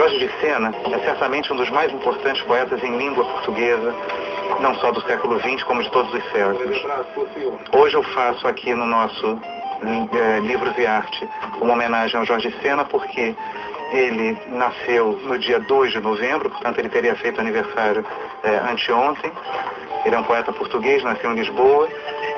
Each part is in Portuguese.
Jorge de Sena é certamente um dos mais importantes poetas em língua portuguesa, não só do século XX, como de todos os séculos. Hoje eu faço aqui no nosso Livros e Arte uma homenagem ao Jorge de Sena, porque ele nasceu no dia 2 de novembro, portanto ele teria feito aniversário anteontem. Ele é um poeta português, nasceu em Lisboa,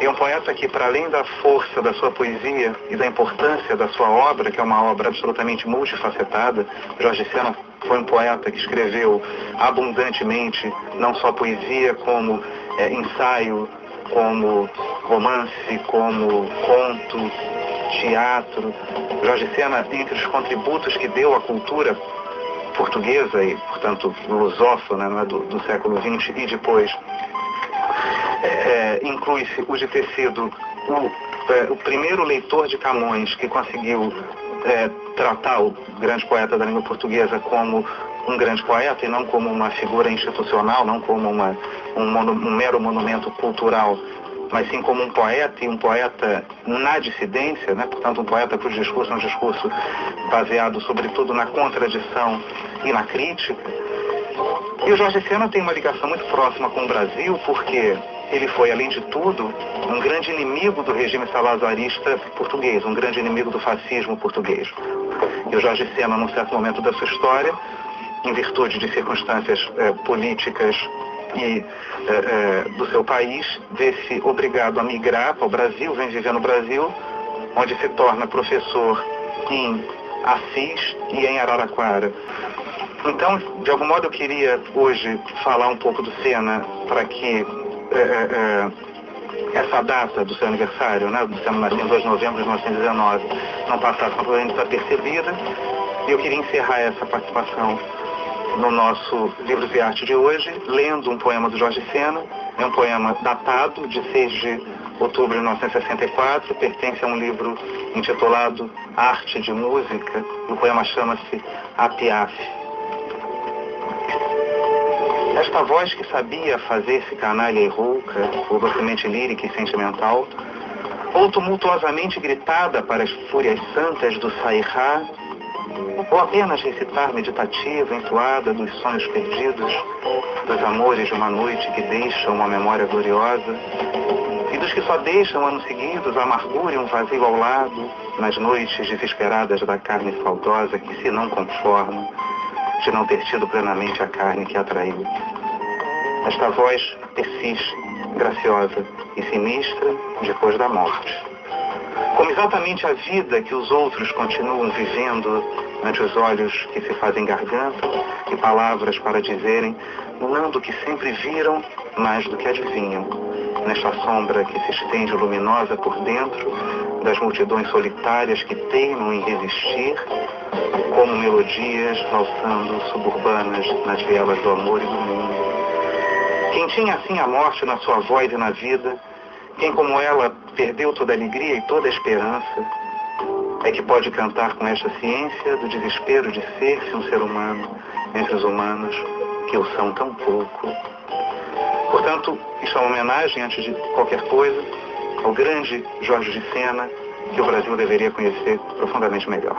e é um poeta que, para além da força da sua poesia e da importância da sua obra, que é uma obra absolutamente multifacetada, Jorge Sena foi um poeta que escreveu abundantemente, não só poesia, como ensaio, como romance, como conto, teatro. Jorge Sena, entre os contributos que deu à cultura portuguesa e, portanto, lusófona, né, do século XX e depois, inclui-se o de ter sido o primeiro leitor de Camões que conseguiu tratar o grande poeta da língua portuguesa como um grande poeta e não como uma figura institucional, não como um mero monumento cultural, mas sim como um poeta, e um poeta na dissidência, né? Portanto, um poeta cujo discurso é um discurso baseado sobretudo na contradição e na crítica. E o Jorge Sena tem uma ligação muito próxima com o Brasil, porque ele foi, além de tudo, um grande inimigo do regime salazarista português, um grande inimigo do fascismo português. E o Jorge Sena, num certo momento da sua história, em virtude de circunstâncias políticas e do seu país, vê-se obrigado a migrar para o Brasil, vem viver no Brasil, onde se torna professor em Assis e em Araraquara. Então, de algum modo, eu queria hoje falar um pouco do Sena para que essa data do seu aniversário, né, do Sena nasceu em 2 de novembro de 1919, não passasse completamente desapercebida. Eu queria encerrar essa participação no nosso Livros e Arte de hoje, lendo um poema do Jorge Sena. É um poema datado de 6 de outubro de 1964, pertence a um livro intitulado Arte de Música. O poema chama-se A Piaf. Esta voz que sabia fazer-se canalha e rouca, ou docemente lírica e sentimental, ou tumultuosamente gritada para as fúrias santas do Sairá, ou apenas recitar meditativa, entoada dos sonhos perdidos, dos amores de uma noite que deixam uma memória gloriosa, e dos que só deixam anos seguidos a amargura e um vazio ao lado, nas noites desesperadas da carne saudosa que se não conforma de não ter tido plenamente a carne que atraiu. Esta voz persiste, graciosa e sinistra depois da morte. Como exatamente a vida que os outros continuam vivendo ante os olhos que se fazem garganta e palavras para dizerem não do que sempre viram, mas do que adivinham, nesta sombra que se estende luminosa por dentro das multidões solitárias que teimam em resistir, como melodias valsando suburbanas nas vielas do amor e do mundo. Quem tinha assim a morte na sua voz e na vida, quem como ela perdeu toda a alegria e toda a esperança, é que pode cantar com esta ciência do desespero de ser-se um ser humano entre os humanos que o são tão pouco. Portanto, isto é uma homenagem, antes de qualquer coisa, ao grande Jorge de Sena, que o Brasil deveria conhecer profundamente melhor.